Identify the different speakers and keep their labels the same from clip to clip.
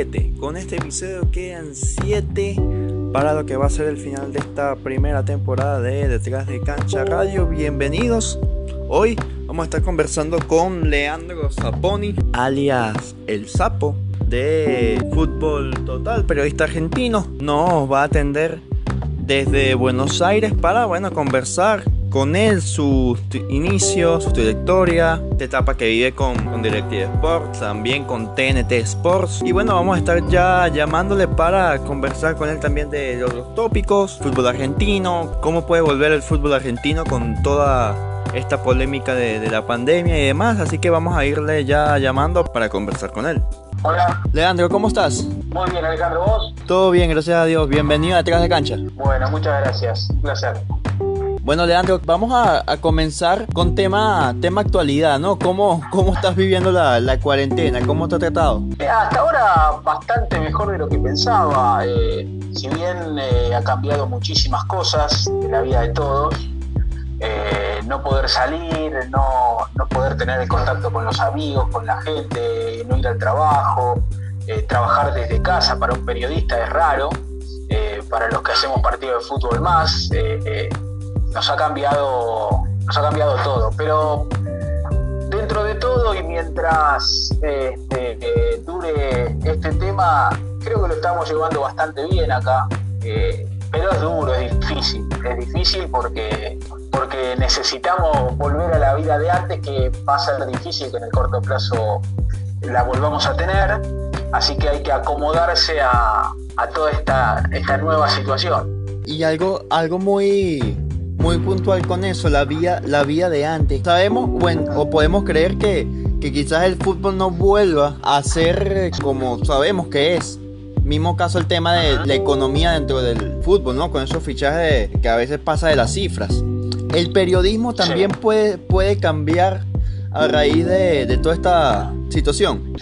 Speaker 1: 7. Con este episodio quedan 7 para lo que va a ser el final de esta primera temporada de Detrás de Cancha Radio. Bienvenidos. Hoy vamos a estar conversando con Leandro Zapponi, alias El Sapo, de Fútbol Total, periodista argentino. Nos va a atender desde Buenos Aires para, conversar con él, sus inicios, su trayectoria, esta etapa que vive con DirecTV Sports, también con TNT Sports. Y vamos a estar ya llamándole para conversar con él también de los tópicos, fútbol argentino, cómo puede volver el fútbol argentino con toda esta polémica de la pandemia y demás. Así que vamos a irle ya llamando para conversar con él.
Speaker 2: Hola.
Speaker 1: Leandro, ¿cómo estás?
Speaker 2: Muy bien, Alejandro, ¿vos?
Speaker 1: Todo bien, gracias a Dios. Bienvenido a Detrás de Cancha.
Speaker 2: Bueno, muchas gracias. Un placer.
Speaker 1: Bueno, Leandro, vamos a comenzar con tema actualidad, ¿no? ¿Cómo estás viviendo la cuarentena? ¿Cómo te ha tratado?
Speaker 2: Hasta ahora bastante mejor de lo que pensaba. Si bien ha cambiado muchísimas cosas en la vida de todos, no poder salir, no poder tener el contacto con los amigos, con la gente, no ir al trabajo, trabajar desde casa para un periodista es raro, para los que hacemos partidos de fútbol más, nos ha cambiado todo, pero dentro de todo y mientras dure este tema, creo que lo estamos llevando bastante bien acá, pero es duro, es difícil porque necesitamos volver a la vida de antes, que va a ser difícil que en el corto plazo la volvamos a tener, así que hay que acomodarse a toda esta nueva situación.
Speaker 1: Y algo muy puntual con eso, la vida de antes. Sabemos, o podemos creer que quizás el fútbol no vuelva a ser como sabemos que es. Mismo caso el tema de la economía dentro del fútbol, ¿no? Con esos fichajes que a veces pasa de las cifras. El periodismo también puede cambiar a raíz de toda esta situación.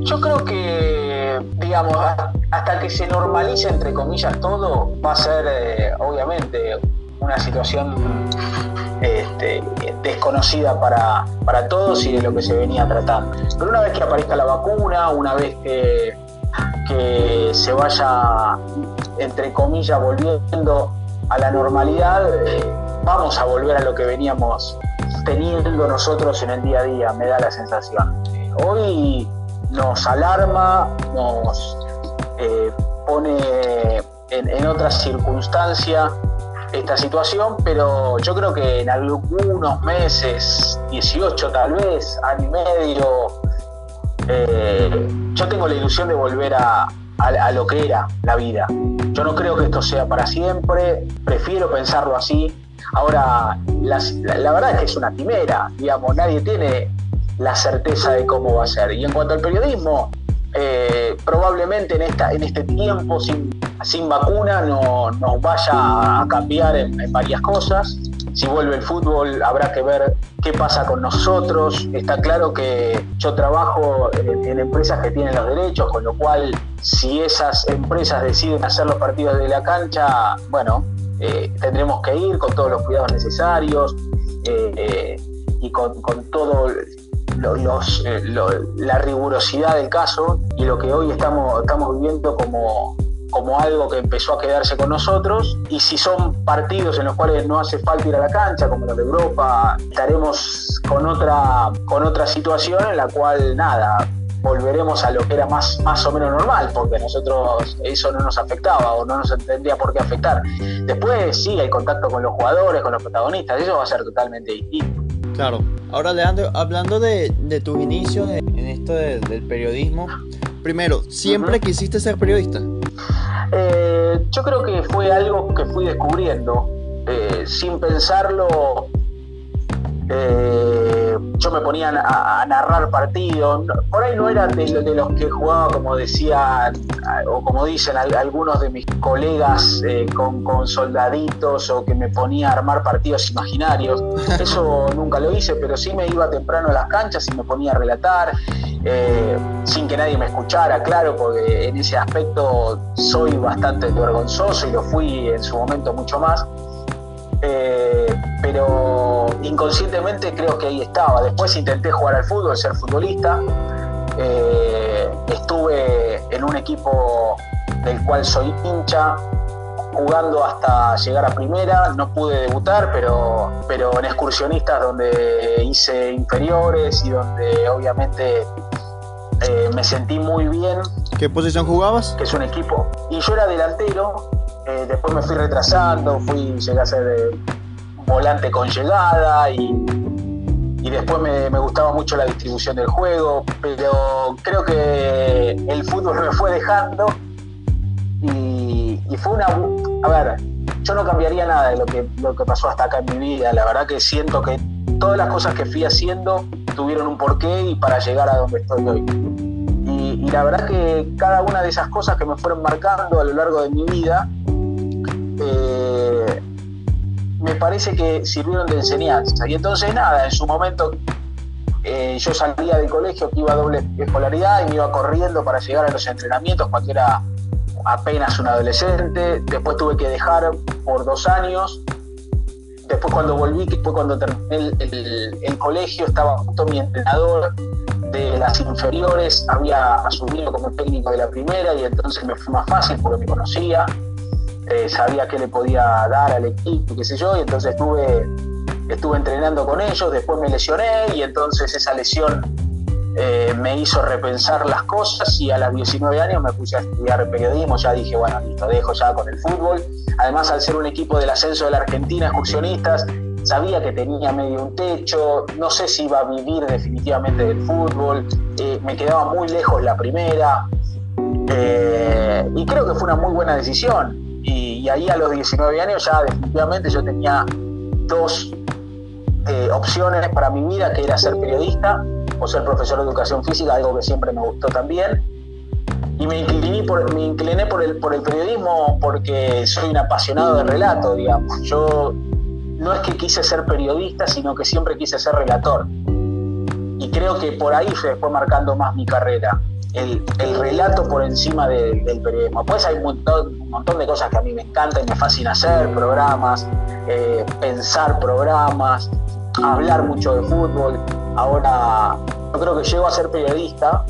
Speaker 2: Yo creo que, digamos, hasta que se normalice, entre comillas, todo, va a ser, obviamente, una situación desconocida para todos y de lo que se venía tratando. Pero una vez que aparezca la vacuna, una vez que se vaya, entre comillas, volviendo a la normalidad, vamos a volver a lo que veníamos teniendo nosotros en el día a día, me da la sensación. Hoy nos alarma, nos pone en otra circunstancia esta situación, pero yo creo que en algunos meses, 18 tal vez, año y medio, yo tengo la ilusión de volver a lo que era la vida. Yo no creo que esto sea para siempre, prefiero pensarlo así. Ahora, la verdad es que es una quimera, digamos, nadie tiene la certeza de cómo va a ser. Y en cuanto al periodismo, probablemente en este tiempo sin vacuna nos vaya a cambiar en varias cosas. Si vuelve el fútbol, habrá que ver qué pasa con nosotros. Está claro que yo trabajo en empresas que tienen los derechos, con lo cual, si esas empresas deciden hacer los partidos de la cancha, tendremos que ir con todos los cuidados necesarios y con todo la rigurosidad del caso, y lo que hoy estamos viviendo como algo que empezó a quedarse con nosotros. Y si son partidos en los cuales no hace falta ir a la cancha, como los de Europa, estaremos con otra situación en la cual volveremos a lo que era más o menos normal, porque a nosotros eso no nos afectaba o no nos tendría por qué afectar. Después sí, el contacto con los jugadores, con los protagonistas, eso va a ser totalmente distinto.
Speaker 1: Claro. Ahora, Leandro, hablando de tus inicios en esto del periodismo, primero, ¿siempre quisiste ser periodista?
Speaker 2: Yo creo que fue algo que fui descubriendo, sin pensarlo. Yo me ponía a narrar partidos, por ahí no era de los que jugaba, como decían o como dicen algunos de mis colegas, con soldaditos, o que me ponía a armar partidos imaginarios. Eso nunca lo hice, pero sí me iba temprano a las canchas y me ponía a relatar, sin que nadie me escuchara, claro, porque en ese aspecto soy bastante vergonzoso y lo fui en su momento mucho más. Pero inconscientemente creo que ahí estaba. Después intenté jugar al fútbol, ser futbolista, Estuve en un equipo del cual soy hincha, jugando hasta llegar a primera. No pude debutar, pero en excursionistas donde hice inferiores y donde obviamente me sentí muy bien.
Speaker 1: ¿Qué posición jugabas?
Speaker 2: Que es un equipo. Y yo era delantero, después me fui retrasando, llegué a ser volante con llegada y después me gustaba mucho la distribución del juego, pero creo que el fútbol me fue dejando y fue a ver, yo no cambiaría nada de lo que pasó hasta acá en mi vida. La verdad que siento que todas las cosas que fui haciendo tuvieron un porqué y para llegar a donde estoy hoy. Y la verdad que cada una de esas cosas que me fueron marcando a lo largo de mi vida me parece que sirvieron de enseñanza. Y entonces nada, en su momento yo salía del colegio, que iba a doble escolaridad, y me iba corriendo para llegar a los entrenamientos cuando era apenas un adolescente. Después tuve que dejar por 2 años. Después cuando volví, que fue cuando terminé el colegio, estaba justo mi entrenador de las inferiores, había asumido como técnico de la primera, y entonces me fue más fácil porque me conocía, sabía qué le podía dar al equipo, qué sé yo, y entonces estuve entrenando con ellos. Después me lesioné y entonces esa lesión me hizo repensar las cosas, y a los 19 años me puse a estudiar periodismo. Ya dije, bueno, listo, dejo ya con el fútbol. Además, al ser un equipo del ascenso de la Argentina, excursionistas, sabía que tenía medio un techo, no sé si iba a vivir definitivamente del fútbol, me quedaba muy lejos la primera, y creo que fue una muy buena decisión. Y ahí a los 19 años ya definitivamente yo tenía 2 opciones para mi vida, que era ser periodista o ser profesor de educación física, algo que siempre me gustó también. Y me incliné por el periodismo porque soy un apasionado de relato, digamos. Yo no es que quise ser periodista, sino que siempre quise ser relator. Y creo que por ahí se fue marcando más mi carrera, el relato por encima del periodismo. Pues hay un montón de cosas que a mí me encantan y me fascina hacer: programas, pensar programas, hablar mucho de fútbol. Ahora, yo creo que llego a ser periodista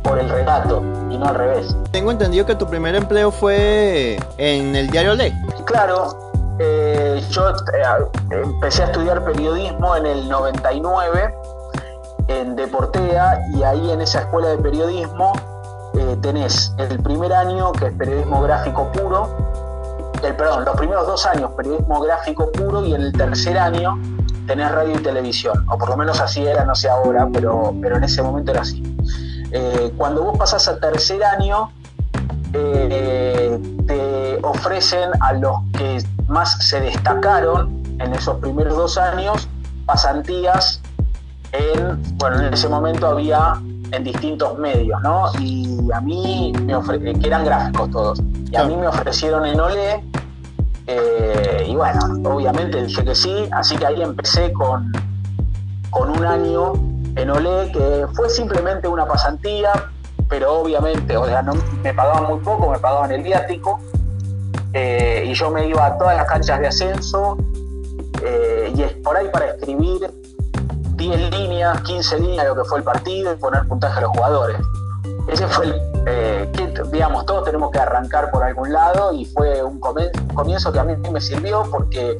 Speaker 2: por el relato y no al revés.
Speaker 1: Tengo entendido que tu primer empleo fue en el diario Le.
Speaker 2: Claro, yo empecé a estudiar periodismo en el 99 en Deportea, y ahí en esa escuela de periodismo tenés el primer año, que es periodismo gráfico puro, los primeros 2 años periodismo gráfico puro, y en el tercer año tenés radio y televisión, o por lo menos así era, no sé ahora, pero en ese momento era así. Cuando vos pasás al tercer año, te ofrecen a los que más se destacaron en esos primeros 2 años pasantías en ese momento había en distintos medios, ¿no? Y a mí que eran gráficos todos, y a mí me ofrecieron en Olé, y bueno, obviamente dije que sí, así que ahí empecé con 1 año en Olé, que fue simplemente una pasantía, pero obviamente, o sea, no me pagaban muy poco, me pagaban el viático, y yo me iba a todas las canchas de ascenso, y es por ahí para escribir 10 líneas, 15 líneas de lo que fue el partido y poner puntaje a los jugadores. Ese fue digamos, todos tenemos que arrancar por algún lado, y fue un comienzo que a mí me sirvió porque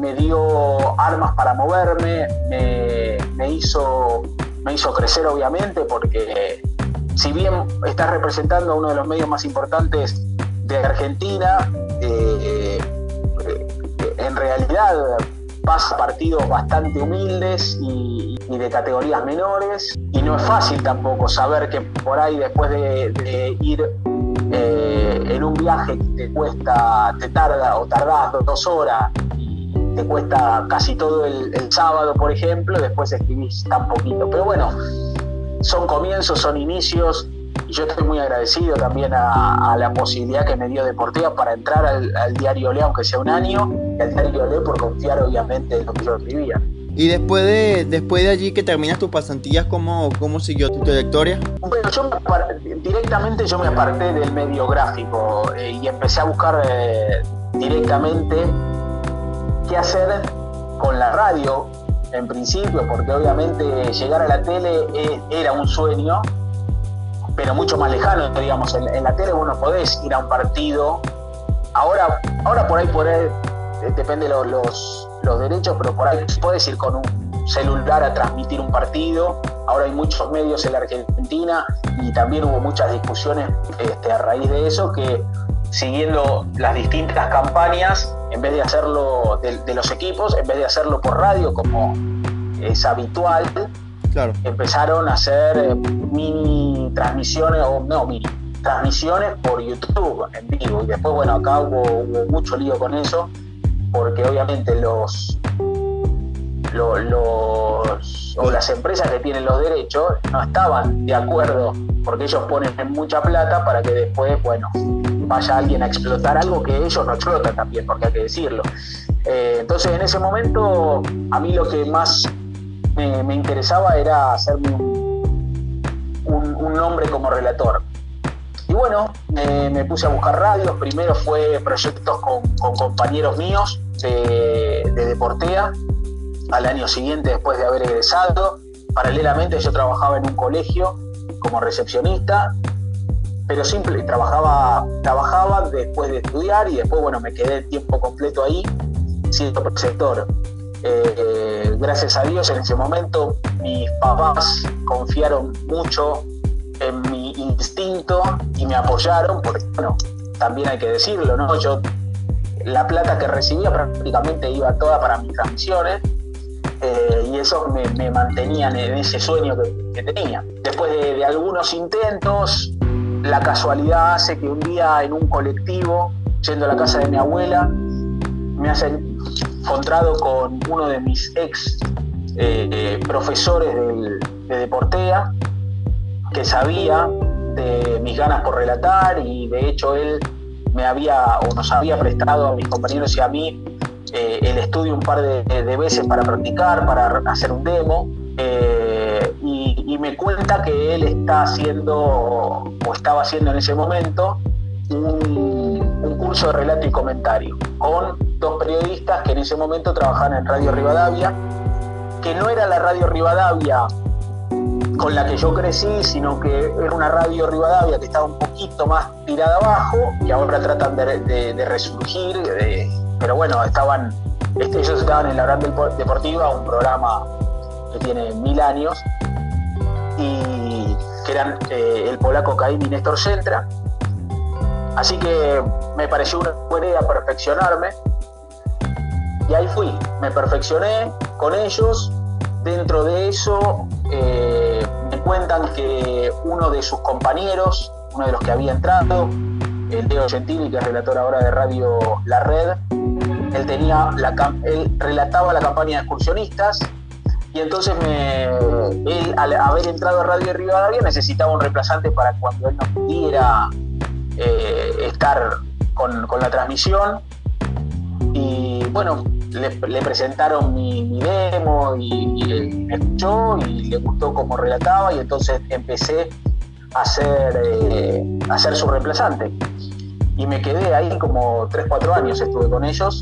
Speaker 2: me dio armas para moverme, me hizo crecer, obviamente, porque si bien estás representando a uno de los medios más importantes de Argentina, en realidad pasa partidos bastante humildes y de categorías menores, y no es fácil tampoco saber que por ahí, después de ir en un viaje que tardás 2 horas y te cuesta casi todo el sábado, por ejemplo, después escribís tan poquito. Pero bueno, son comienzos, son inicios, y yo estoy muy agradecido también a la posibilidad que me dio Deportea para entrar al diario Olé, aunque sea 1 año, y al diario Olé por confiar obviamente en lo que yo escribía.
Speaker 1: Y después de allí que terminas tus pasantías, ¿cómo siguió tu trayectoria?
Speaker 2: Bueno, directamente me aparté del medio gráfico, y empecé a buscar directamente qué hacer con la radio, en principio, porque obviamente llegar a la tele era un sueño, pero mucho más lejano, digamos. En la tele vos no podés ir a un partido. Ahora por ahí depende de los derechos, pero por ahí podés ir con un celular a transmitir un partido. Ahora hay muchos medios en la Argentina y también hubo muchas discusiones a raíz de eso, que siguiendo las distintas campañas, en vez de hacerlo de los equipos, en vez de hacerlo por radio como es habitual,
Speaker 1: claro,
Speaker 2: empezaron a hacer mini transmisiones por YouTube en vivo. Y después, bueno, acá hubo mucho lío con eso, porque obviamente las empresas que tienen los derechos no estaban de acuerdo, porque ellos ponen mucha plata para que después, bueno, vaya alguien a explotar algo que ellos no explotan también, porque hay que decirlo. Entonces, en ese momento, a mí lo que más me interesaba era hacerme un nombre como relator. Y bueno, me puse a buscar radios. Primero fue proyectos con compañeros míos de Deportea. Al año siguiente, después de haber egresado, paralelamente yo trabajaba en un colegio como recepcionista, pero trabajaba después de estudiar, y después, bueno, me quedé tiempo completo ahí siendo preceptor. Gracias a Dios, en ese momento mis papás confiaron mucho en mi instinto y me apoyaron, porque, bueno, también hay que decirlo, ¿no? Yo la plata que recibía prácticamente iba toda para mis transmisiones, y eso me mantenían en ese sueño que tenía. Después de algunos intentos, la casualidad hace que un día en un colectivo, yendo a la casa de mi abuela, me hacen encontrado con uno de mis ex profesores de Deportea, que sabía de mis ganas por relatar, y de hecho él nos había prestado a mis compañeros y a mí el estudio un par de veces para practicar, para hacer un demo, y me cuenta que él estaba haciendo en ese momento un curso de relato y comentario con dos periodistas que en ese momento trabajaban en Radio Rivadavia, que no era la Radio Rivadavia con la que yo crecí, sino que era una Radio Rivadavia que estaba un poquito más tirada abajo, y ahora tratan de resurgir, pero bueno, ellos estaban en la Gran Deportiva, un programa que tiene 1000 años, y que eran el polaco Caín y Néstor Centra. Así que me pareció una buena idea perfeccionarme, y ahí fui, me perfeccioné con ellos. Dentro de eso me cuentan que uno de sus compañeros, uno de los que había entrado, el Leo Gentili, que es relator ahora de Radio La Red, él relataba la campaña de excursionistas, y entonces él, al haber entrado a Radio Rivadavia, necesitaba un reemplazante para cuando él no pudiera estar con la transmisión. Y bueno, le presentaron mi demo, y me escuchó y le gustó cómo relataba, y entonces empecé a ser su reemplazante, y me quedé ahí como 3-4 años estuve con ellos,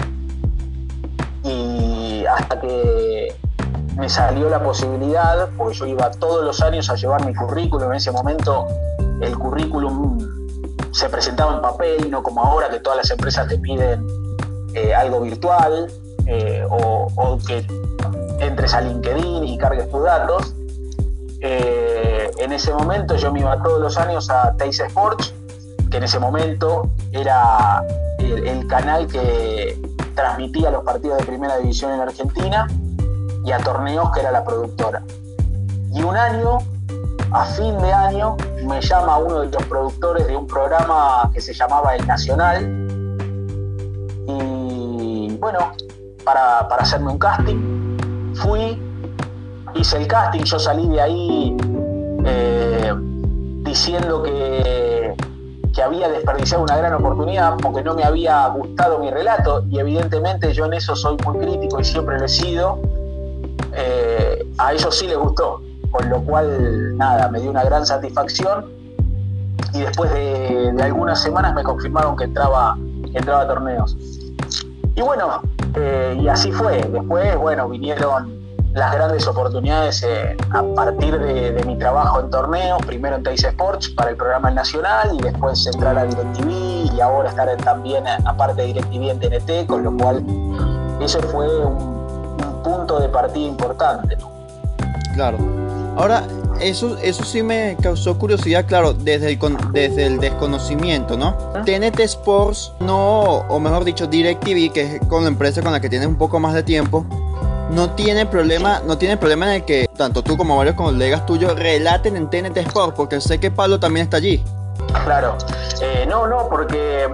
Speaker 2: y hasta que me salió la posibilidad, porque yo iba todos los años a llevar mi currículum. En ese momento el currículum se presentaba en papel, no como ahora que todas las empresas te piden algo virtual, o que entres a LinkedIn y cargues tus datos. En ese momento yo me iba todos los años a Teis Sports, que en ese momento era el canal que transmitía los partidos de primera división en Argentina, y a Torneos, que era la productora. Y un año, a fin de año, me llama uno de los productores de un programa que se llamaba El Nacional, y bueno, para hacerme un casting. Fui, hice el casting, yo salí de ahí diciendo que había desperdiciado una gran oportunidad porque no me había gustado mi relato, y evidentemente yo en eso soy muy crítico y siempre lo he sido. A ellos sí les gustó, con lo cual nada, me dio una gran satisfacción, y después de algunas semanas me confirmaron que entraba a Torneos. Y bueno, y así fue. Después, bueno, vinieron las grandes oportunidades a partir de mi trabajo en torneos, primero en Teis Sports para el programa El Nacional y después entrar a DirecTV y ahora estar también aparte de DirecTV en TNT, con lo cual eso fue un punto de partida importante, ¿no?
Speaker 1: Claro. Ahora, eso sí me causó curiosidad, claro, desde el desconocimiento, ¿no? TNT Sports, no, o mejor dicho, DirecTV, que es con la empresa con la que tienes un poco más de tiempo, no tiene problema en el que tanto tú como varios colegas tuyos relaten en TNT Sports, porque sé que Pablo también está allí.
Speaker 2: Claro, no, porque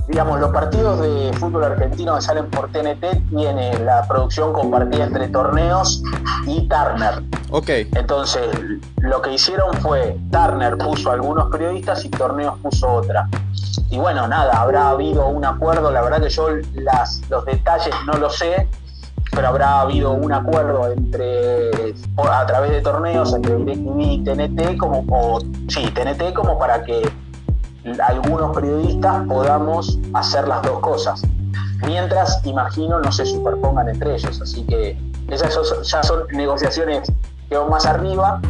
Speaker 2: digamos, los partidos de fútbol argentino que salen por TNT tienen la producción compartida entre Torneos y Turner.
Speaker 1: Ok.
Speaker 2: Entonces, lo que hicieron fue, Turner puso algunos periodistas y Torneos puso otra. Y bueno, nada, habrá habido un acuerdo, la verdad que yo los detalles no lo sé, pero habrá habido un acuerdo a través de Torneos entre DirecTV y TNT TNT como para que algunos periodistas podamos hacer las dos cosas, mientras, imagino, no se superpongan entre ellos, así que esas ya son negociaciones que van más arriba.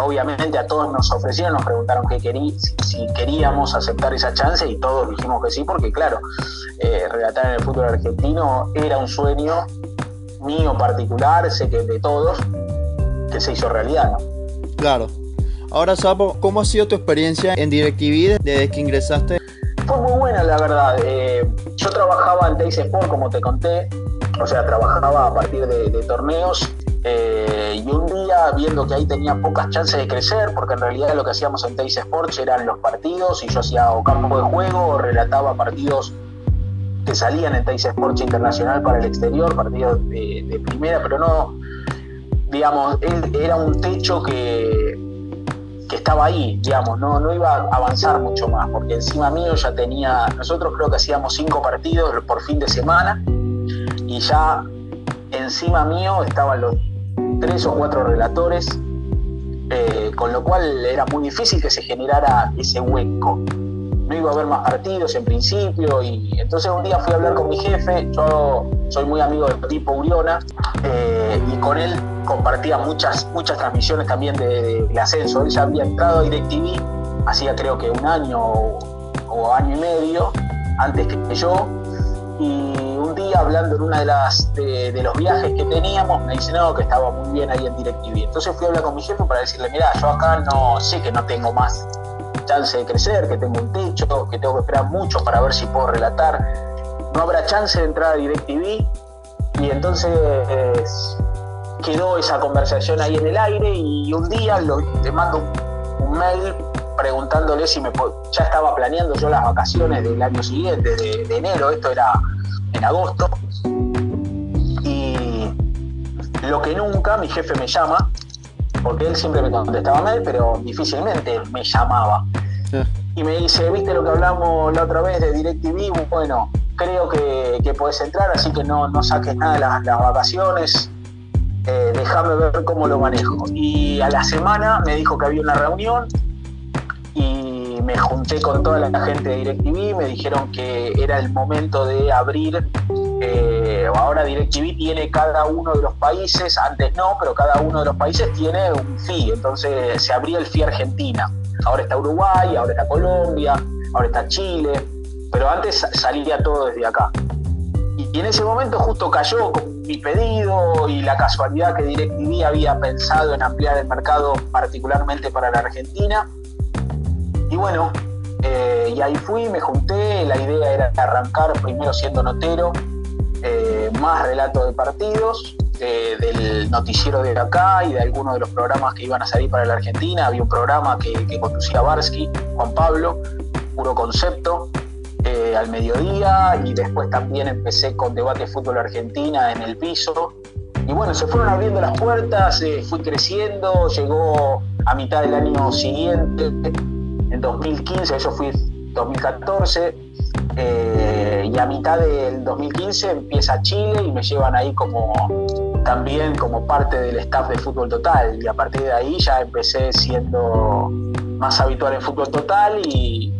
Speaker 2: Obviamente a todos nos ofrecieron, nos preguntaron si queríamos aceptar esa chance y todos dijimos que sí, porque claro, relatar en el fútbol argentino era un sueño mío particular, sé que de todos, que se hizo realidad, ¿no?
Speaker 1: Claro. Ahora, Sapo, ¿cómo ha sido tu experiencia en DirecTV desde que ingresaste?
Speaker 2: Fue muy buena, la verdad. Yo trabajaba en Teis Sport, como te conté, o sea, trabajaba a partir de torneos, y un día, viendo que ahí tenía pocas chances de crecer, porque en realidad lo que hacíamos en Teis Sports eran los partidos, y yo hacía o campo de juego o relataba partidos que salían en Teis Sports Internacional para el exterior, partidos de primera, pero no, digamos, era un techo que estaba ahí, digamos, no iba a avanzar mucho más, porque encima mío nosotros creo que hacíamos 5 partidos por fin de semana, y ya encima mío estaban los 3 o 4 relatores, con lo cual era muy difícil que se generara ese hueco. No iba a haber más partidos en principio, y entonces un día fui a hablar con mi jefe. Yo soy muy amigo del Pipo Uriona, y con él compartía muchas transmisiones también del ascenso. Él ya había entrado a DirecTV hacía creo que un año o año y medio antes que yo, y un día hablando en una de los viajes que teníamos me dice que estaba muy bien ahí en DirecTV. Entonces fui a hablar con mi jefe para decirle, mirá, yo acá no sé, que no tengo más chance de crecer, que tengo un techo, que tengo que esperar mucho para ver si puedo relatar, no habrá chance de entrar a DirecTV. Y entonces quedó esa conversación ahí en el aire, y un día le mando un mail preguntándole si ya estaba planeando yo las vacaciones del año siguiente, de enero, esto era en agosto, y lo que nunca mi jefe me llama, porque él siempre me contestaba mail, pero difícilmente me llamaba. Sí. Y me dice, ¿viste lo que hablamos la otra vez de DirecTV? Bueno, creo que podés entrar, así que no saques nada de las vacaciones, déjame ver cómo lo manejo. Y a la semana me dijo que había una reunión, y me junté con toda la gente de DirecTV, me dijeron que era el momento de abrir. Ahora DirecTV tiene cada uno de los países, antes no, pero cada uno de los países tiene un fee, entonces se abría el fee Argentina. Ahora está Uruguay, ahora está Colombia, ahora está Chile, pero antes salía todo desde acá. Y en ese momento justo cayó con mi pedido, y la casualidad que DirecTV había pensado en ampliar el mercado particularmente para la Argentina. Y bueno, y ahí fui, me junté, la idea era arrancar primero siendo notero, más relato de partidos, del noticiero de acá y de algunos de los programas que iban a salir para la Argentina. Había un programa que conducía Barsky, Juan Pablo, Puro Concepto, al mediodía, y después también empecé con Debate Fútbol Argentina en El Piso. Y bueno, se fueron abriendo las puertas, fui creciendo, llegó a mitad del año siguiente, en 2015, yo fui 2014, y a mitad del 2015 empieza Chile y me llevan ahí también como parte del staff de Fútbol Total, y a partir de ahí ya empecé siendo más habitual en Fútbol Total, y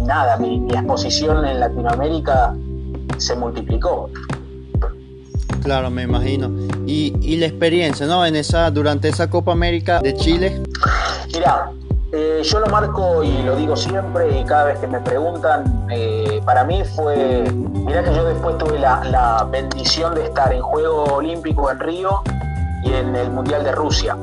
Speaker 2: nada, mi exposición en Latinoamérica se multiplicó.
Speaker 1: Claro, me imagino. Y la experiencia, ¿no? Durante esa Copa América de Chile.
Speaker 2: Mirá, yo lo marco y lo digo siempre y cada vez que me preguntan, para mí fue, mirá que yo después tuve la bendición de estar en Juegos Olímpicos en Río y en el Mundial de Rusia.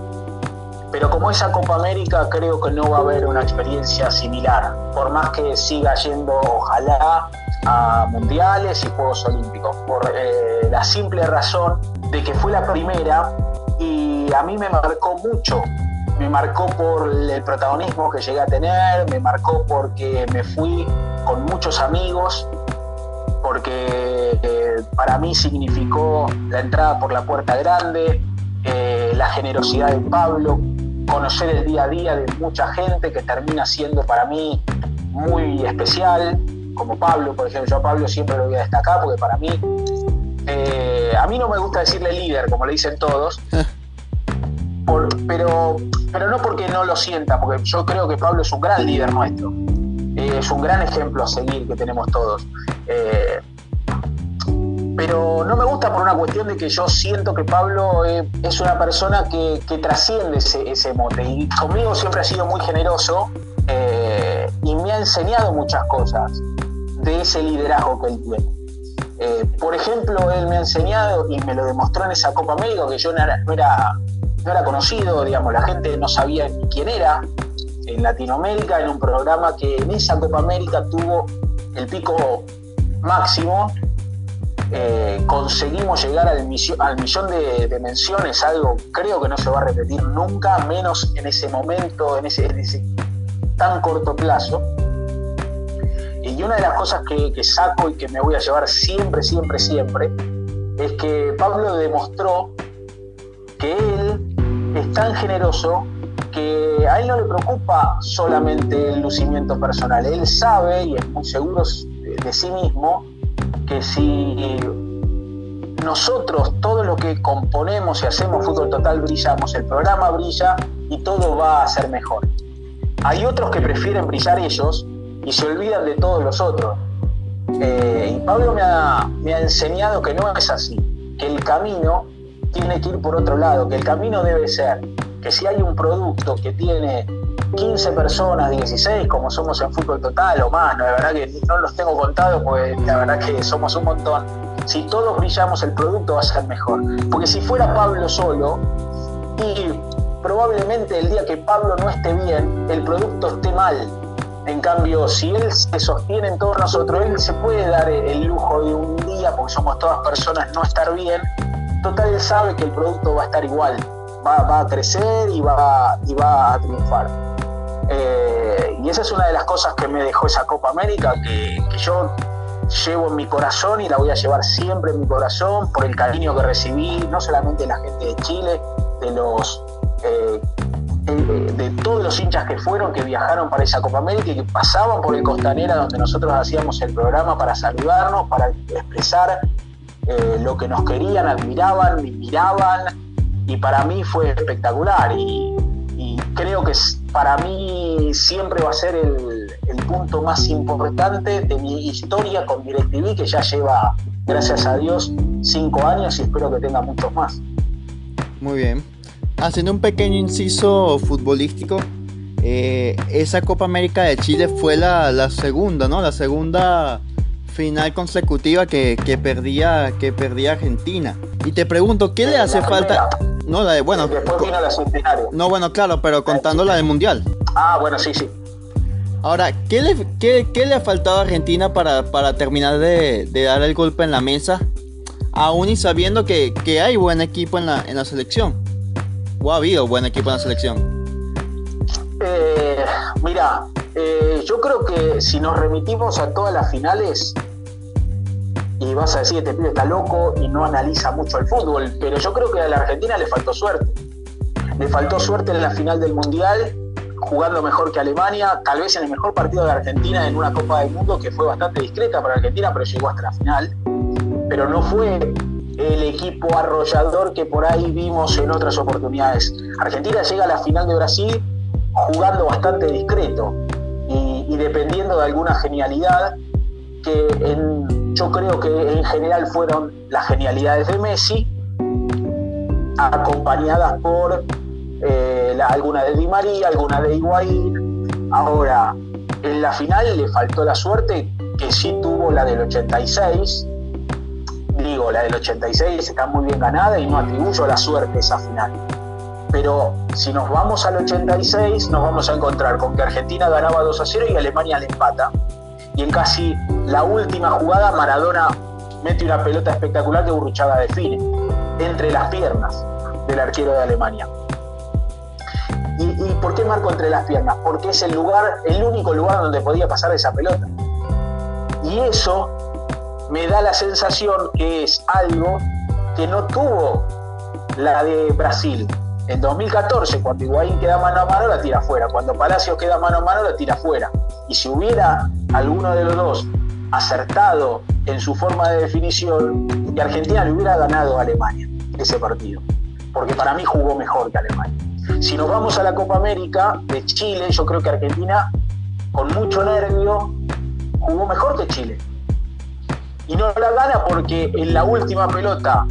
Speaker 2: Pero como esa Copa América creo que no va a haber una experiencia similar, por más que siga yendo, ojalá, a mundiales y Juegos Olímpicos, por la simple razón de que fue la primera y a mí me marcó mucho. Me marcó por el protagonismo que llegué a tener, me marcó porque me fui con muchos amigos, porque para mí significó la entrada por la puerta grande, la generosidad de Pablo, conocer el día a día de mucha gente que termina siendo para mí muy especial, como Pablo, por ejemplo. Yo a Pablo siempre lo voy a destacar porque para mí, a mí no me gusta decirle líder, como le dicen todos, pero no porque no lo sienta, porque yo creo que Pablo es un gran líder nuestro, es un gran ejemplo a seguir que tenemos todos. Pero no me gusta por una cuestión de que yo siento que Pablo es una persona que trasciende ese mote, y conmigo siempre ha sido muy generoso y me ha enseñado muchas cosas de ese liderazgo que él tiene. Por ejemplo, él me ha enseñado y me lo demostró en esa Copa América, que yo no era conocido, digamos, la gente no sabía ni quién era en Latinoamérica, en un programa que en esa Copa América tuvo el pico máximo. Conseguimos llegar al millón de menciones, algo creo que no se va a repetir nunca, menos en ese momento, en ese tan corto plazo. Y una de las cosas que saco y que me voy a llevar siempre es que Pablo demostró que él es tan generoso que a él no le preocupa solamente el lucimiento personal. Él sabe y es muy seguro de sí mismo que si nosotros, todo lo que componemos y hacemos Fútbol Total, brillamos, el programa brilla y todo va a ser mejor. Hay otros que prefieren brillar ellos y se olvidan de todos los otros. Y Pablo me ha enseñado que no es así, que el camino tiene que ir por otro lado, que el camino debe ser que si hay un producto que tiene 15 personas, 16, como somos en Fútbol Total o más, ¿no? La verdad que no los tengo contados, pues la verdad que somos un montón. Si todos brillamos, el producto va a ser mejor. Porque si fuera Pablo solo, y probablemente el día que Pablo no esté bien, el producto esté mal. En cambio, si él se sostiene en todos nosotros, él se puede dar el lujo de un día, porque somos todas personas, no estar bien. Total, él sabe que el producto va a estar igual, va a crecer y va a triunfar. Y esa es una de las cosas que me dejó esa Copa América, que yo llevo en mi corazón y la voy a llevar siempre en mi corazón por el cariño que recibí, no solamente de la gente de Chile, de todos los hinchas que viajaron para esa Copa América y que pasaban por el Costanera donde nosotros hacíamos el programa para saludarnos, para expresar lo que nos querían, admiraban, miraban, y para mí fue espectacular y creo que para mí siempre va a ser el punto más importante de mi historia con DirecTV, que ya lleva, gracias a Dios, 5 años y espero que tenga muchos más.
Speaker 1: Muy bien. Haciendo un pequeño inciso futbolístico, esa Copa América de Chile fue la segunda, ¿no? La segunda final consecutiva que perdía Argentina. Y te pregunto, ¿qué le hace falta? No, bueno,
Speaker 2: después vino la Centenario.
Speaker 1: No, bueno, claro, pero contando la del Mundial.
Speaker 2: Ah, bueno, sí.
Speaker 1: Ahora, ¿qué le ha faltado a Argentina para terminar de dar el golpe en la mesa? Aún y sabiendo que hay buen equipo en la selección. ¿O ha habido buen equipo en la selección?
Speaker 2: Mira, yo creo que si nos remitimos a todas las finales, y vas a decir, este pibe está loco y no analiza mucho el fútbol, pero yo creo que a la Argentina le faltó suerte. Le faltó suerte en la final del Mundial, jugando mejor que Alemania, tal vez en el mejor partido de Argentina en una Copa del Mundo que fue bastante discreta para Argentina, pero llegó hasta la final. Pero no fue el equipo arrollador que por ahí vimos en otras oportunidades. Argentina llega a la final de Brasil jugando bastante discreto y dependiendo de alguna genialidad que en yo creo que en general fueron las genialidades de Messi, acompañadas por alguna de Di María, alguna de Higuaín. Ahora, en la final le faltó la suerte que sí tuvo la del 86. Digo, la del 86 está muy bien ganada y no atribuyo la suerte a esa final. Pero si nos vamos al 86, nos vamos a encontrar con que Argentina ganaba 2-0 y Alemania le empata. Y en casi la última jugada, Maradona mete una pelota espectacular que Burruchaga define entre las piernas del arquero de Alemania. ¿Y por qué marco entre las piernas? Porque es el único lugar donde podía pasar esa pelota. Y eso me da la sensación que es algo que no tuvo la de Brasil. En 2014, cuando Higuaín queda mano a mano, la tira afuera. Cuando Palacios queda mano a mano, la tira afuera. Y si hubiera alguno de los dos acertado en su forma de definición, que Argentina le hubiera ganado a Alemania ese partido. Porque para mí jugó mejor que Alemania. Si nos vamos a la Copa América de Chile, yo creo que Argentina, con mucho nervio, jugó mejor que Chile. Y no la gana porque en la última pelota,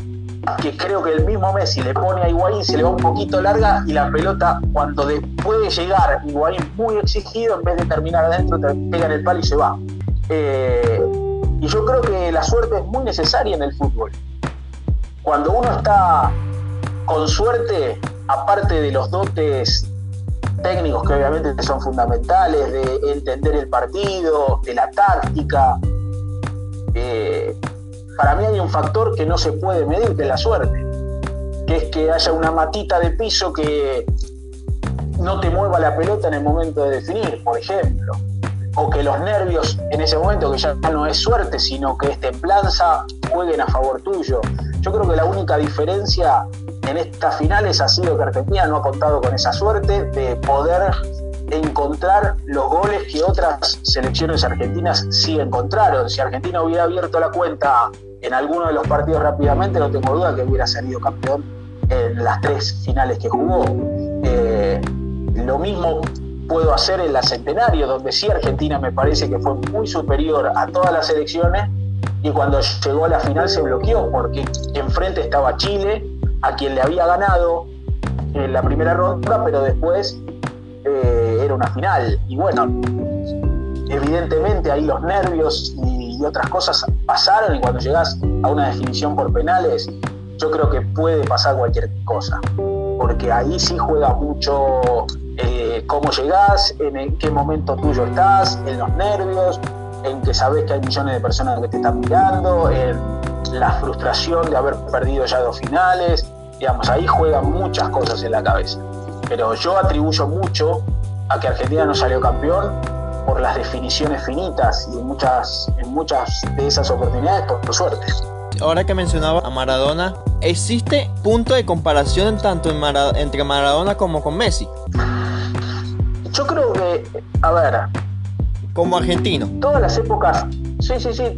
Speaker 2: que creo que el mismo Messi le pone a Higuaín, se le va un poquito larga y la pelota, cuando puede llegar Higuaín muy exigido, en vez de terminar adentro, pega en el palo y se va. Y yo creo que la suerte es muy necesaria en el fútbol. Cuando uno está con suerte, aparte de los dotes técnicos que obviamente son fundamentales, de entender el partido, de la táctica, para mí hay un factor que no se puede medir, que es la suerte, que es que haya una matita de piso que no te mueva la pelota en el momento de definir, por ejemplo, o que los nervios en ese momento, que ya no es suerte, sino que es templanza, jueguen a favor tuyo. Yo creo que la única diferencia en estas finales ha sido que Argentina no ha contado con esa suerte de poder encontrar los goles que otras selecciones argentinas sí encontraron. Si Argentina hubiera abierto la cuenta en alguno de los partidos rápidamente, no tengo duda que hubiera salido campeón en las 3 finales que jugó. Lo mismo puedo hacer en la Centenario, donde sí Argentina me parece que fue muy superior a todas las selecciones, y cuando llegó a la final se bloqueó porque enfrente estaba Chile, a quien le había ganado en la primera ronda, pero después era una final. Y bueno, evidentemente ahí los nervios y otras cosas pasaron, y cuando llegas a una definición por penales, yo creo que puede pasar cualquier cosa, porque ahí sí juega mucho cómo llegás, en qué momento tuyo estás, en los nervios, en que sabés que hay millones de personas que te están mirando, en la frustración de haber perdido ya 2 finales. Digamos, ahí juegan muchas cosas en la cabeza. Pero yo atribuyo mucho a que Argentina no salió campeón por las definiciones finitas, y en muchas de esas oportunidades por suerte.
Speaker 1: Ahora que mencionaba a Maradona, ¿existe punto de comparación tanto entre Maradona como con Messi?
Speaker 2: Yo creo que, a ver,
Speaker 1: como argentino,
Speaker 2: todas las épocas,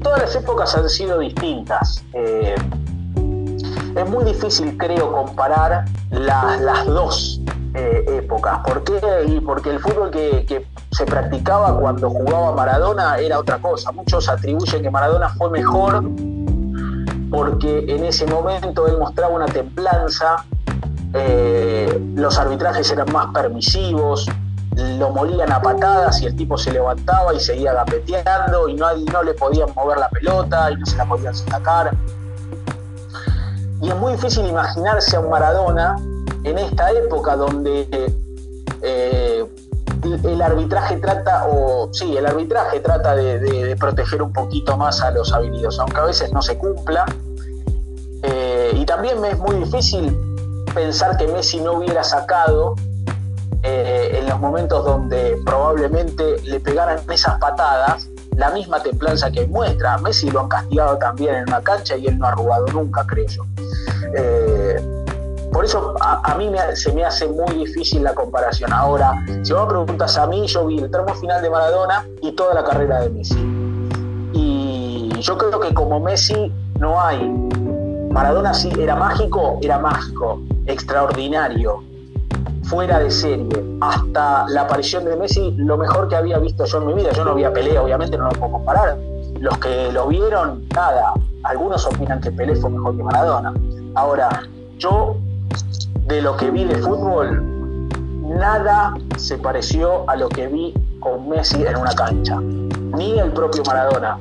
Speaker 2: todas las épocas han sido distintas. Es muy difícil, creo, comparar las dos épocas. ¿Por qué? Y porque el fútbol que se practicaba cuando jugaba Maradona era otra cosa. Muchos atribuyen que Maradona fue mejor porque en ese momento él mostraba una templanza, los arbitrajes eran más permisivos, lo molían a patadas y el tipo se levantaba y seguía gambeteando, y no le podían mover la pelota y no se la podían sacar. Y es muy difícil imaginarse a un Maradona en esta época donde el arbitraje trata de proteger un poquito más a los habilidosos, aunque a veces no se cumpla. Y también me es muy difícil pensar que Messi no hubiera sacado en los momentos donde probablemente le pegaran esas patadas la misma templanza que muestra. A Messi lo han castigado también en una cancha y él no ha arrugado nunca, creo yo. Por eso a mí se me hace muy difícil la comparación. Ahora, si vos me preguntas a mí, yo vi el tramo final de Maradona y toda la carrera de Messi. Y yo creo que como Messi no hay. Maradona sí era mágico, extraordinario, fuera de serie. Hasta la aparición de Messi, lo mejor que había visto yo en mi vida. Yo no había pelea, obviamente, no lo puedo comparar, los que lo vieron, nada, algunos opinan que Pelé fue mejor que Maradona. Ahora, yo de lo que vi de fútbol, nada se pareció a lo que vi con Messi en una cancha, ni el propio Maradona.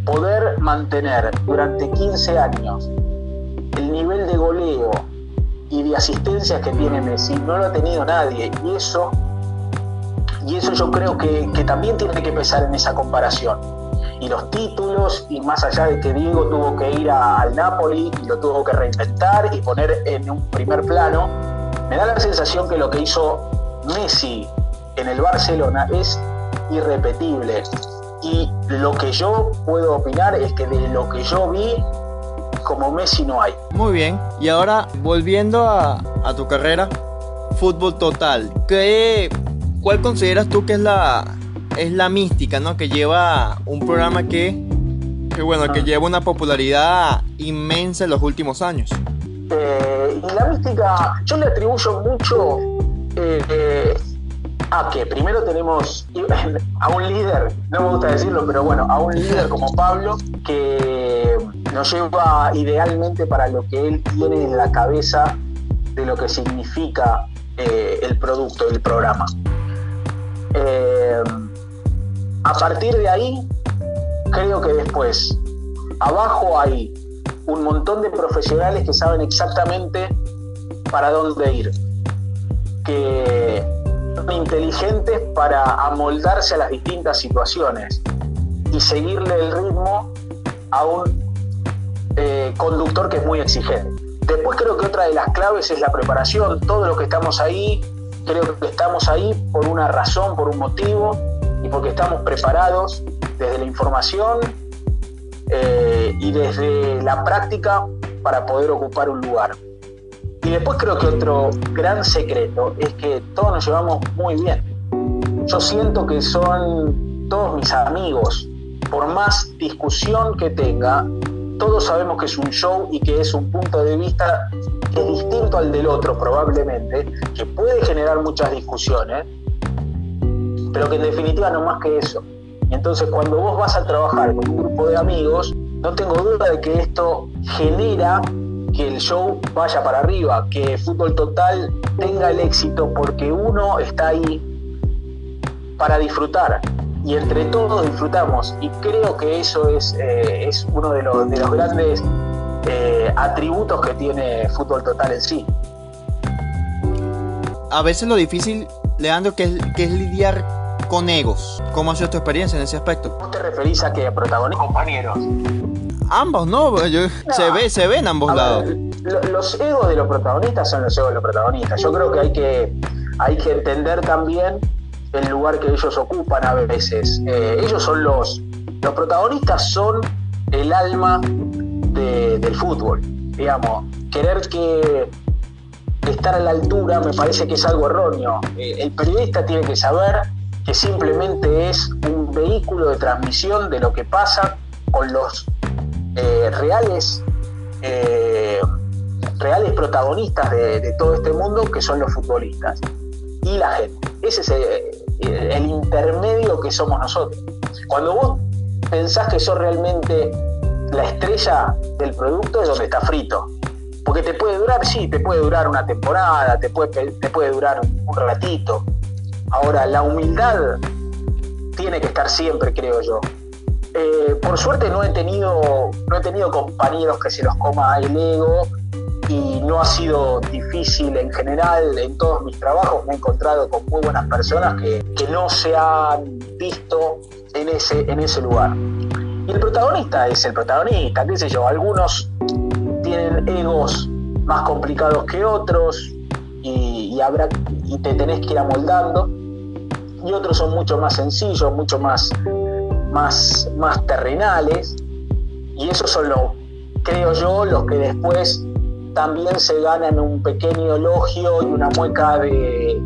Speaker 2: Poder mantener durante 15 años el nivel de goleo y de asistencias que tiene Messi, no lo ha tenido nadie, y eso yo creo que también tiene que pesar en esa comparación. Y los títulos, y más allá de que Diego tuvo que ir al Napoli y lo tuvo que reinventar y poner en un primer plano, me da la sensación que lo que hizo Messi en el Barcelona es irrepetible. Y lo que yo puedo opinar es que de lo que yo vi, como Messi no hay.
Speaker 1: Muy bien, y ahora volviendo a tu carrera, Fútbol Total, ¿cuál consideras tú que es la mística, ¿no?, que lleva un programa que lleva una popularidad inmensa en los últimos años?
Speaker 2: Y la mística, yo le atribuyo mucho a que primero tenemos a un líder, no me gusta decirlo, pero bueno, a un líder como Pablo, que nos lleva idealmente para lo que él tiene en la cabeza de lo que significa el producto, el programa. A partir de ahí, creo que después, abajo hay un montón de profesionales que saben exactamente para dónde ir, que son inteligentes para amoldarse a las distintas situaciones y seguirle el ritmo a un conductor que es muy exigente. Después creo que otra de las claves es la preparación. Todo lo que estamos ahí, creo que estamos ahí por una razón, por un motivo, y porque estamos preparados desde la información y desde la práctica para poder ocupar un lugar. Y después creo que otro gran secreto es que todos nos llevamos muy bien. Yo siento que son todos mis amigos. Por más discusión que tenga, todos sabemos que es un show y que es un punto de vista que es distinto al del otro probablemente, que puede generar muchas discusiones, pero que en definitiva no más que eso. Y entonces cuando vos vas a trabajar con un grupo de amigos, no tengo duda de que esto genera que el show vaya para arriba, que Fútbol Total tenga el éxito porque uno está ahí para disfrutar y entre todos disfrutamos, y creo que eso es uno de los grandes atributos que tiene Fútbol Total en sí.
Speaker 1: A veces lo difícil, Leandro, que es lidiar con egos. ¿Cómo ha sido tu experiencia en ese aspecto?
Speaker 2: ¿Vos te referís a que protagonistas, compañeros?
Speaker 1: Ambos, ¿no? Se ve en ambos lados.
Speaker 2: Los egos de los protagonistas son los egos de los protagonistas. Yo creo que hay que entender también el lugar que ellos ocupan a veces. Ellos son los protagonistas, son el alma del fútbol. Digamos, querer estar a la altura me parece que es algo erróneo. El periodista tiene que saber que simplemente es un vehículo de transmisión de lo que pasa con los reales protagonistas de todo este mundo, que son los futbolistas y la gente. Ese es el intermedio que somos nosotros. Cuando vos pensás que sos realmente la estrella del producto, es donde está frito, porque te puede durar una temporada, te puede durar un ratito. Ahora, la humildad tiene que estar siempre, creo yo. Por suerte no he tenido compañeros que se los coma el ego, y no ha sido difícil en general. En todos mis trabajos me he encontrado con muy buenas personas que no se han visto en ese lugar. Y el protagonista es el protagonista, qué sé yo. Algunos tienen egos más complicados que otros y te tenés que ir amoldando, y otros son mucho más sencillos, mucho más terrenales, y esos son creo yo, los que después también se ganan un pequeño elogio y una mueca de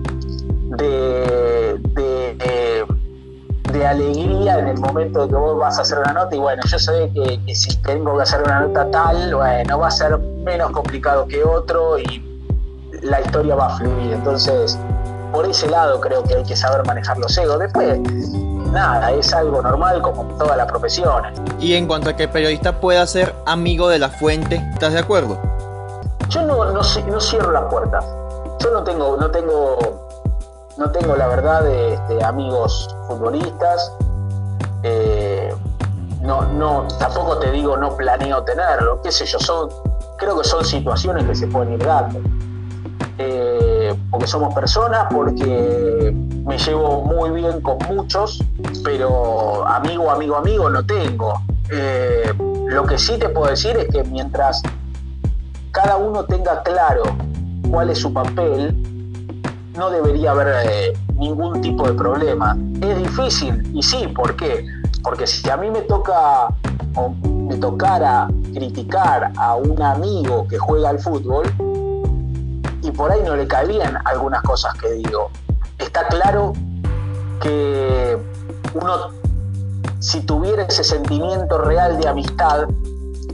Speaker 2: alegría en el momento de que vos vas a hacer una nota. Y bueno, yo sé que si tengo que hacer una nota tal, bueno, va a ser menos complicado que otro y la historia va a fluir. Entonces, por ese lado creo que hay que saber manejar los egos. Después, nada, es algo normal como en todas las profesiones.
Speaker 1: Y en cuanto a que el periodista pueda ser amigo de la fuente, ¿estás de acuerdo?
Speaker 2: Yo no cierro las puertas. Yo no tengo la verdad amigos futbolistas. Tampoco te digo no planeo tenerlo, qué sé yo, creo que son situaciones que se pueden ir dando. Porque somos personas, porque me llevo muy bien con muchos, pero amigo no tengo. Lo que sí te puedo decir es que mientras cada uno tenga claro cuál es su papel, no debería haber ningún tipo de problema. Es difícil, y sí, ¿por qué? Porque si a mí me tocara criticar a un amigo que juega al fútbol, y por ahí no le cae bien algunas cosas que digo, está claro que uno, si tuviera ese sentimiento real de amistad,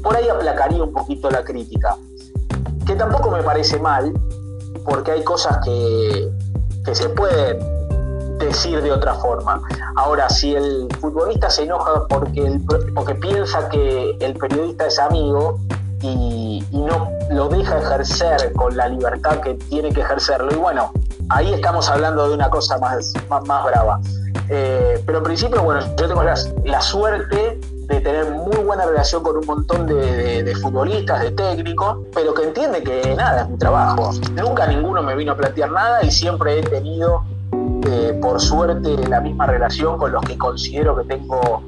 Speaker 2: por ahí aplacaría un poquito la crítica, que tampoco me parece mal, porque hay cosas que se pueden decir de otra forma. Ahora, si el futbolista se enoja porque piensa que el periodista es amigo y no lo deja ejercer con la libertad que tiene que ejercerlo, y bueno, ahí estamos hablando de una cosa más brava. Pero en principio, bueno, yo tengo la suerte de tener muy buena relación con un montón de futbolistas, de técnicos, pero que entiende que nada, es mi trabajo. Nunca ninguno me vino a plantear nada y siempre he tenido, por suerte, la misma relación con los que considero que tengo,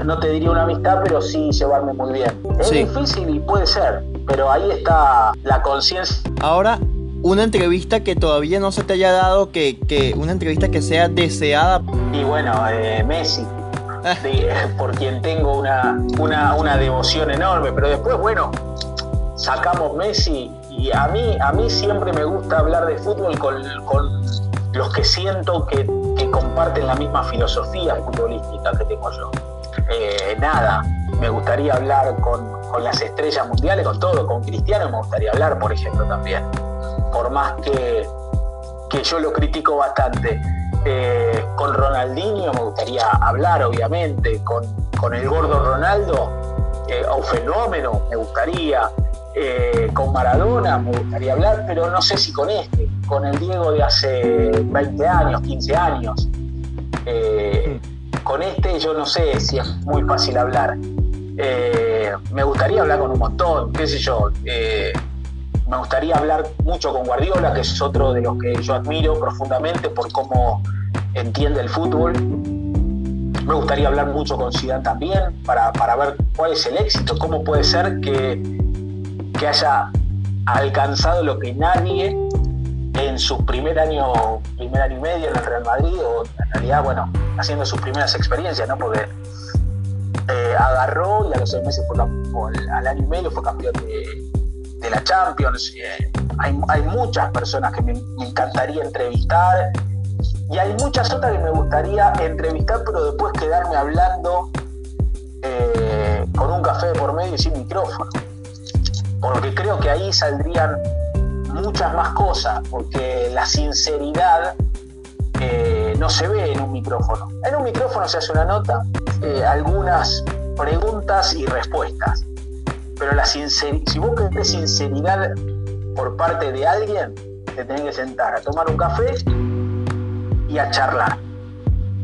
Speaker 2: no te diría una amistad, pero sí llevarme muy bien. Es difícil y puede ser, pero ahí está la conciencia.
Speaker 1: Ahora, una entrevista que todavía no se te haya dado, que una entrevista que sea deseada.
Speaker 2: Y bueno, Messi, por quien tengo una devoción enorme, pero después, bueno, sacamos Messi, y a mí siempre me gusta hablar de fútbol con los que siento que comparten la misma filosofía futbolística que tengo yo. Me gustaría hablar con las estrellas mundiales, con todo, con Cristiano me gustaría hablar, por ejemplo, también, por más que yo lo critico bastante. Con Ronaldinho me gustaría hablar, obviamente, con el gordo Ronaldo, un fenómeno, me gustaría. Con Maradona me gustaría hablar, pero no sé si con el Diego de hace 20 años, 15 años. Con yo no sé si es muy fácil hablar. Me gustaría hablar con un montón, qué sé yo. Me gustaría hablar mucho con Guardiola, que es otro de los que yo admiro profundamente por cómo entiende el fútbol. Me gustaría hablar mucho con Zidane también, para ver cuál es el éxito, cómo puede ser que haya alcanzado lo que nadie en su primer año y medio en el Real Madrid, o en realidad, bueno, haciendo sus primeras experiencias, ¿no? Porque agarró y a los 6 meses al año y medio fue campeón de la Champions. Hay muchas personas que me encantaría entrevistar, y hay muchas otras que me gustaría entrevistar, pero después quedarme hablando con un café de por medio y sin micrófono, porque creo que ahí saldrían muchas más cosas, porque la sinceridad no se ve en un micrófono. En un micrófono se hace una nota, algunas preguntas y respuestas, pero si vos querés sinceridad por parte de alguien, te tenés que sentar a tomar un café y a charlar,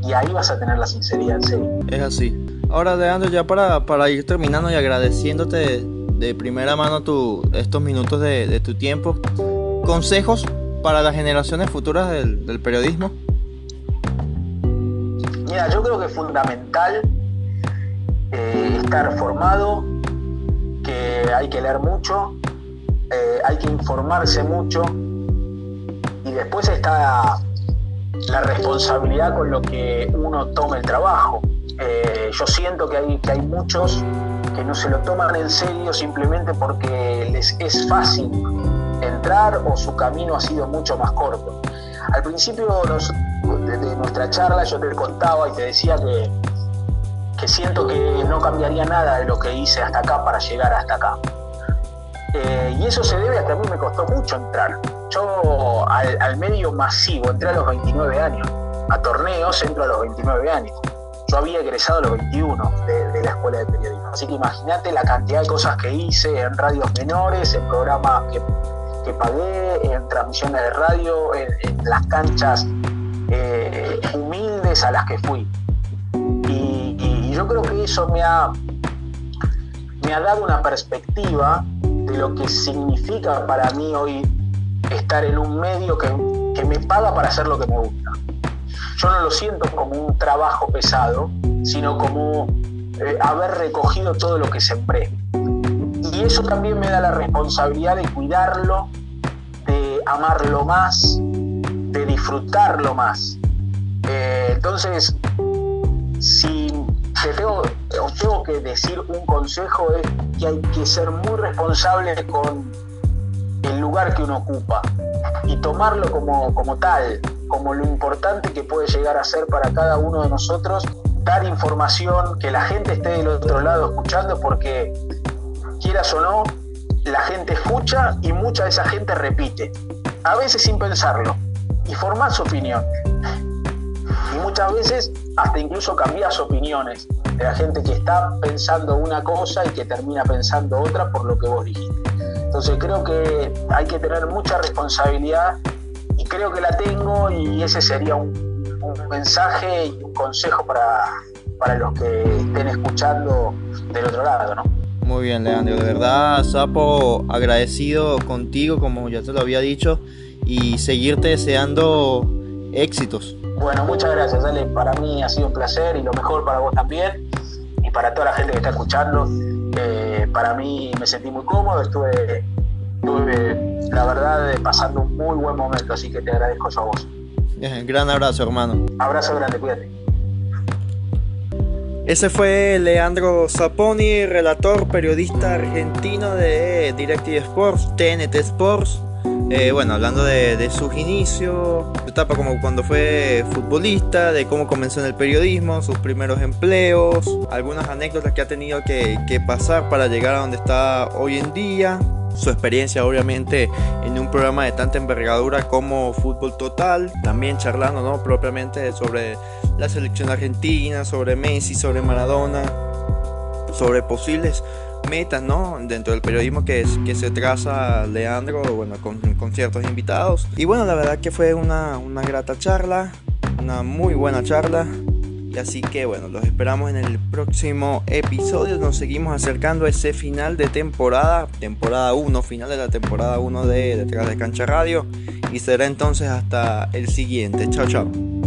Speaker 2: y ahí vas a tener la sinceridad en serio.
Speaker 1: Es así. Ahora, Leandro, ya para ir terminando y agradeciéndote de primera mano estos minutos de tu tiempo, consejos para las generaciones futuras del periodismo.
Speaker 2: Mira, yo creo que es fundamental estar formado, que hay que leer mucho, hay que informarse mucho, y después está la responsabilidad con lo que uno toma el trabajo. Yo siento que hay muchos que no se lo toman en serio simplemente porque les es fácil entrar, o su camino ha sido mucho más corto. Al principio de nuestra charla yo te contaba y te decía que siento que no cambiaría nada de lo que hice hasta acá para llegar hasta acá. Y eso se debe a que a mí me costó mucho entrar. Yo al medio masivo entré a los 29 años. a torneos entro a los 29 años. Yo había egresado a los 21 de la escuela de periodismo. Así que imagínate la cantidad de cosas que hice en radios menores, en programas que pagué, en transmisiones de radio, en las canchas humildes a las que fui. Y yo creo que eso me ha dado una perspectiva de lo que significa para mí hoy estar en un medio que me paga para hacer lo que me gusta. Yo no lo siento como un trabajo pesado, sino como haber recogido todo lo que sembré. Y eso también me da la responsabilidad de cuidarlo, de amarlo más, de disfrutarlo más. Entonces, si tengo que decir un consejo, es que hay que ser muy responsable con el lugar que uno ocupa y tomarlo como tal, como lo importante que puede llegar a ser para cada uno de nosotros, dar información, que la gente esté del otro lado escuchando, porque quieras o no, la gente escucha y mucha de esa gente repite, a veces sin pensarlo, y formás su opinión. Y muchas veces hasta incluso cambias opiniones de la gente que está pensando una cosa y que termina pensando otra por lo que vos dijiste. Entonces creo que hay que tener mucha responsabilidad y creo que la tengo, y ese sería un mensaje y un consejo para los que estén escuchando del otro lado, ¿no?
Speaker 1: Muy bien, Leandro, de verdad, Sapo, agradecido contigo, como ya te lo había dicho, y seguirte deseando éxitos.
Speaker 2: Bueno, muchas gracias, Ale. Para mí ha sido un placer, y lo mejor para vos también, y para toda la gente que está escuchando. Para mí me sentí muy cómodo, estuve la verdad pasando un muy buen momento, así que te agradezco eso a vos.
Speaker 1: Gran abrazo, hermano.
Speaker 2: Abrazo grande, cuídate.
Speaker 1: Ese fue Leandro Saponi, relator, periodista argentino de DirecTV Sports, TNT Sports. Bueno, hablando de sus inicios, su etapa como cuando fue futbolista, de cómo comenzó en el periodismo, sus primeros empleos, algunas anécdotas que ha tenido que pasar para llegar a donde está hoy en día, su experiencia obviamente en un programa de tanta envergadura como Fútbol Total, también charlando, ¿no?, propiamente sobre la selección argentina, sobre Messi, sobre Maradona, sobre posibles metas, ¿no?, dentro del periodismo que se traza Leandro, bueno, con ciertos invitados. Y bueno, la verdad que fue una grata charla, una muy buena charla. Y así que bueno, los esperamos en el próximo episodio. Nos seguimos acercando a ese final de temporada 1, final de la temporada 1 de Detrás de Cancha Radio. Y será entonces hasta el siguiente. Chao, chao.